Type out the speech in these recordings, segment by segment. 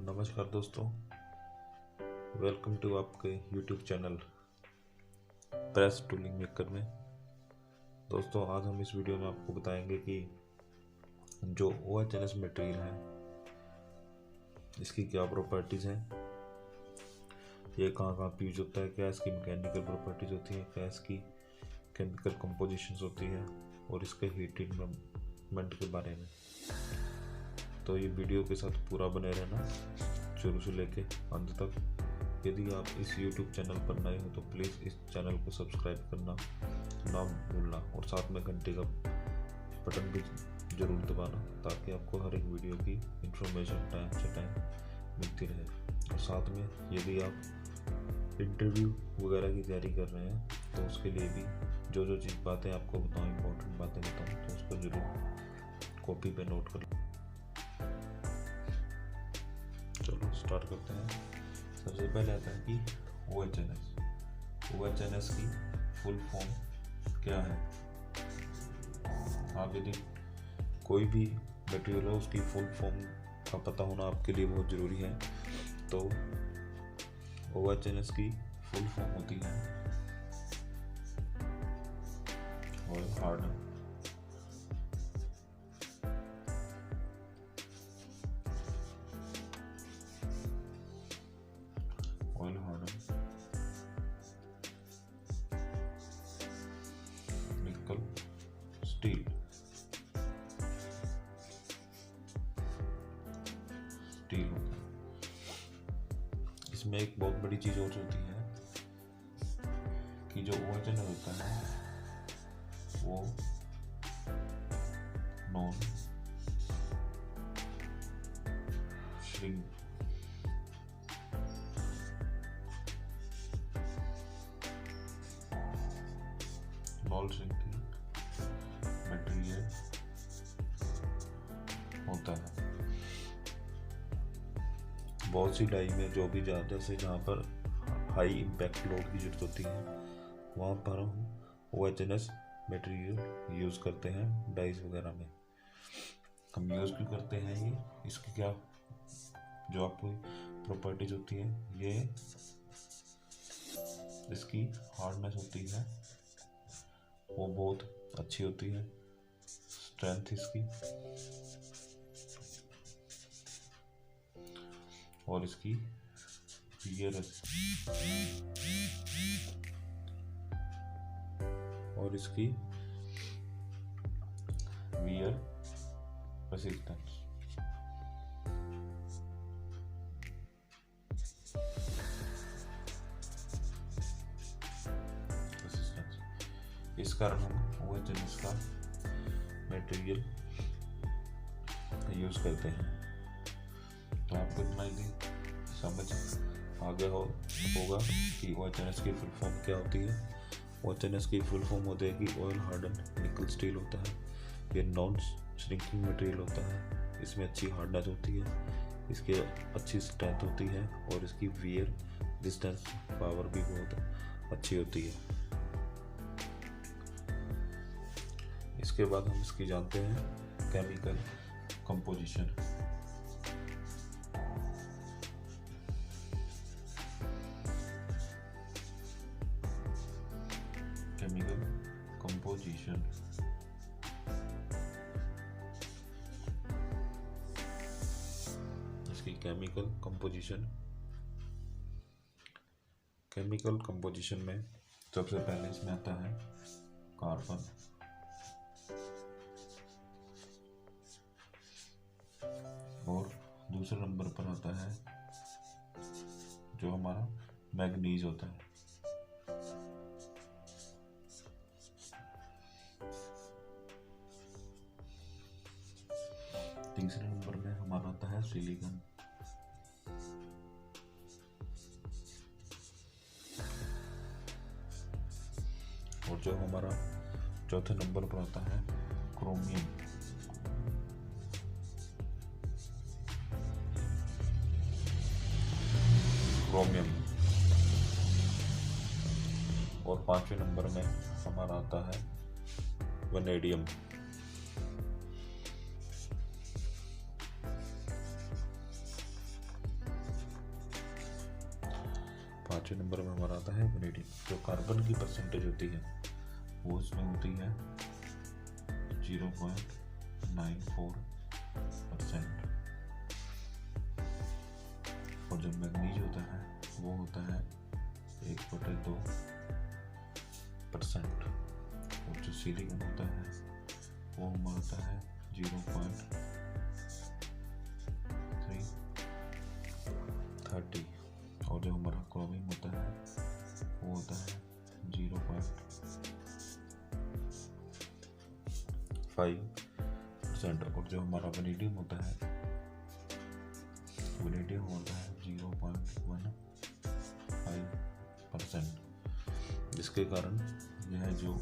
नमस्कार दोस्तों, welcome to आपके YouTube channel press tooling maker में। दोस्तों, आज हम इस वीडियो में आपको बताएंगे कि जो OHNS मटेरियल है इसकी क्या प्रॉपर्टीज़ हैं, ये कहाँ कहाँ पे यूज होता है, क्या इसकी मैकेनिकल प्रॉपर्टीज़ होती हैं, क्या इसकी केमिकल कंपोजिशंस होती हैं और इसके हीट ट्रीटमेंट के बारे में। तो ये वीडियो के साथ पूरा बने रहना शुरू से लेके अंत तक। यदि आप इस YouTube चैनल पर नए हो तो प्लीज़ इस चैनल को सब्सक्राइब करना ना भूलना और साथ में घंटे का बटन भी ज़रूर दबाना ताकि आपको हर एक वीडियो की इंफॉर्मेशन टाइम से टाइम मिलती रहे। और साथ में यदि आप इंटरव्यू वगैरह की तैयारी कर रहे हैं तो उसके लिए भी जो जो चीज़ बातें आपको बताऊँ, इम्पोर्टेंट बातें बताऊँ, तो उसको ज़रूर कॉपी पे नोट कर। चलो स्टार्ट करते हैं। सबसे पहले आता है कि OHNS की फुल फॉर्म क्या है। आप यदि कोई भी मटेरियल हो उसकी फुल फॉर्म का पता होना आपके लिए बहुत ज़रूरी है। तो OHNS की फुल फॉर्म होती है ऑयल हार्डन, निकल स्टील, होता है। इसमें एक बहुत बड़ी चीज़ और होती है कि जो OHNS होता है वो नॉन श्रिंक मटेरियल होता है। बहुत सी डाई में जो भी जैसे जहाँ पर हाई इम्पैक्ट लोड की जरूरत होती है वहाँ पर हम OHNS मटेरियल यूज़ करते हैं। डाइस वगैरह में हम यूज़ क्यों करते हैं, ये इसकी क्या जो आपको प्रॉपर्टीज होती है, ये इसकी हार्डनेस होती है वो बहुत अच्छी होती है, स्ट्रेंथ इसकी, और इसकी वियर रेसिस्टेंस। इस कारण हम OHNS का मटेरियल यूज़ करते हैं। तो आपको इतना ही समझ आ गया होगा कि OHNS की फुल फॉर्म क्या होती है। OHNS की फुल फॉर्म होती है कि ऑयल हार्डन निकल स्टील होता है। ये नॉन श्रिंकिंग मटेरियल होता है, इसमें अच्छी हार्डनेस होती है, इसकी अच्छी स्ट्रेंथ होती है और इसकी वियर डिस्टेंस पावर भी बहुत अच्छी होती है। इसके बाद हम इसकी जानते हैं केमिकल कंपोजिशन। केमिकल कंपोजिशन इसकी केमिकल कंपोजिशन में सबसे पहले इसमें आता है कार्बन, और दूसरे नंबर पर आता है जो हमारा मैग्नीज होता है। तीसरे नंबर में हमारा आता है सिलिकॉन, और जो हमारा चौथे नंबर पर आता है क्रोमियम। और पांचवें नंबर में हमारा आता है वनेडियम। 5वें नंबर में हमारा आता है वैनिटी। जो कार्बन की परसेंटेज होती है वो इसमें होती है 0.94%। और जो मैग्नीज होता है वो होता है 1/2%। और जो सिलिकॉन होता है वो हमारा होता है 0.330। और जो हमारा क्रोमियम होता है वो होता है 0.5%। और जो हमारा वैनेडियम होता है 0.15%। जिसके कारण यह जो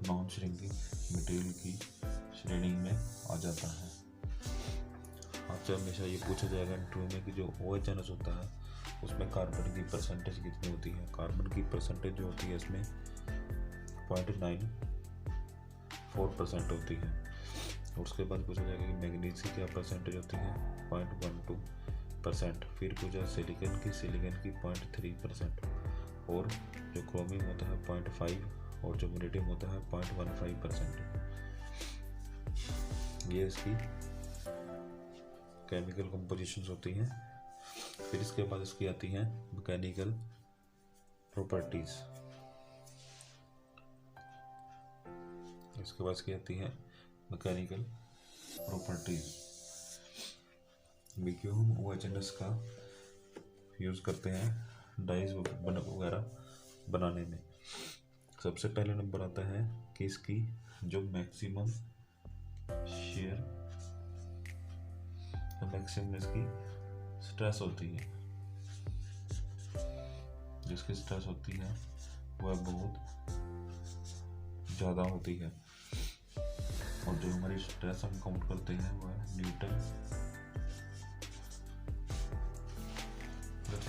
नॉन श्रिंकिंग मटेरियल की श्रेणी में आ जाता है। आपसे हमेशा ये पूछा जाएगा इंटरव्यू में कि जो OHNS होता है उसमें कार्बन की परसेंटेज कितनी होती है। कार्बन की परसेंटेज जो होती है इसमें 0.94% होती है। और उसके बाद पूछा जाएगा कि मैग्नीज की क्या परसेंटेज होती है, 0.12%। फिर पूछा सिलिकॉन की 0.3%। और जो क्रोमियम होता है 0.5 और जो वैनेडियम होता है 0.15%। ये इसकी केमिकल कंपोजिशंस होती हैं। फिर इसके बाद इसकी आती हैं मैकेनिकल प्रॉपर्टीज। इसके बाद इसकी आती है मैकेनिकल प्रॉपर्टीज। क्यों हम OHNS का यूज़ करते हैं डाइज वगैरह बनाने में। सबसे पहले नंबर आता है कि इसकी जो मैक्सिमम शेयर, मैक्सिमम इसकी स्ट्रेस होती है, जिसकी स्ट्रेस होती है वह बहुत ज़्यादा होती है। और जो हमारी स्ट्रेस हम काउंट करते हैं वह न्यूटन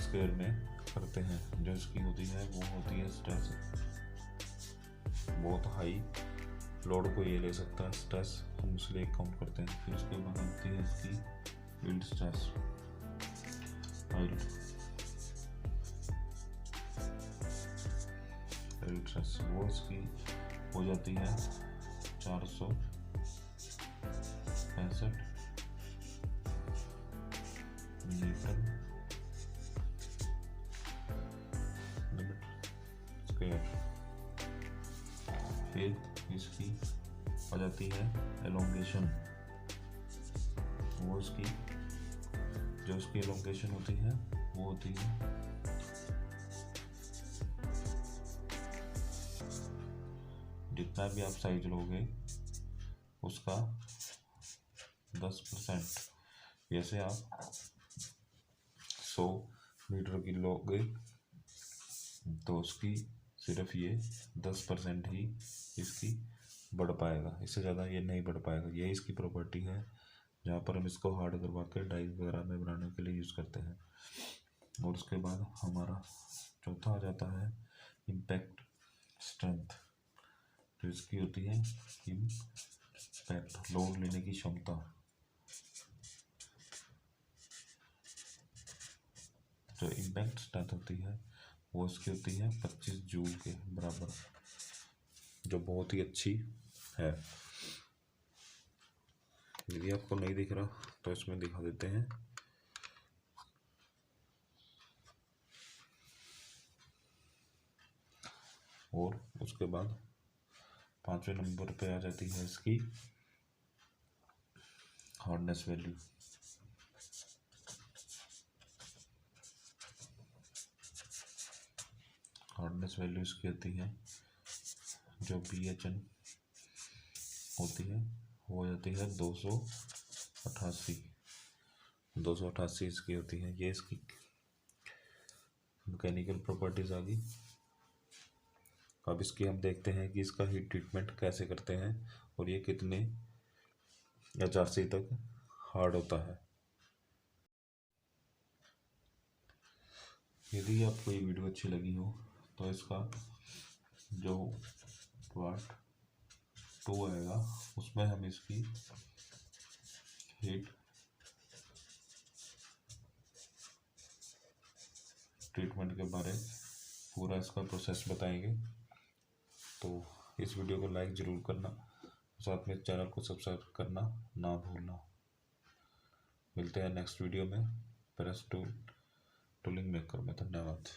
स्क्वायर में करते हैं। जो इसकी होती है वो होती है स्ट्रेस, बहुत हाई लोड को ये ले सकता है स्ट्रेस, हम उसके काउंट करते हैं। फिर उसके बाद होती है इसकी यील्ड स्ट्रेस। यील्ड स्ट्रेस वो इसकी हो जाती है 465 न्यूटन स्क्वायर। फिर इसकी आ जाती है एलोंगेशन। वो इसकी जो उसकी एलोंगेशन होती है वो होती है जितना भी आप साइज लोगे उसका 10%। जैसे आप 100 मीटर की लोगे तो उसकी सिर्फ ये 10% ही इसकी बढ़ पाएगा, इससे ज़्यादा ये नहीं बढ़ पाएगा। ये इसकी प्रॉपर्टी है जहाँ पर हम इसको हार्ड करवा के डाइज वगैरह में बनाने के लिए यूज़ करते हैं। और उसके बाद हमारा चौथा आ जाता है इम्पैक्ट स्ट्रेंथ। तो इसकी होती है इम्पैक्ट, लोड लेने की क्षमता। जो इम्पैक्ट स्ट्रेंथ होती है वो इसकी होती है 25 जूल के बराबर, जो बहुत ही अच्छी है। यदि आपको नहीं दिख रहा तो इसमें दिखा देते हैं। और उसके बाद 5वें नंबर पे आ जाती है इसकी हार्डनेस वैल्यू। हार्डनेस वैल्यू इसकी होती है जो BHN होती है वो हो जाती है 288 इसकी होती है। ये इसकी मैकेनिकल प्रॉपर्टीज आ गई। अब इसकी हम देखते हैं कि इसका हीट ट्रीटमेंट कैसे करते हैं और ये कितने HRC तक हार्ड होता है। यदि आपको ये वीडियो अच्छी लगी हो तो इसका जो पार्ट 2 आएगा उसमें हम इसकी हीट ट्रीटमेंट के बारे पूरा इसका प्रोसेस बताएंगे। तो इस वीडियो को लाइक ज़रूर करना, साथ में चैनल को सब्सक्राइब करना ना भूलना। मिलते हैं नेक्स्ट वीडियो में प्रेस टूलिंग मेकर में। धन्यवाद।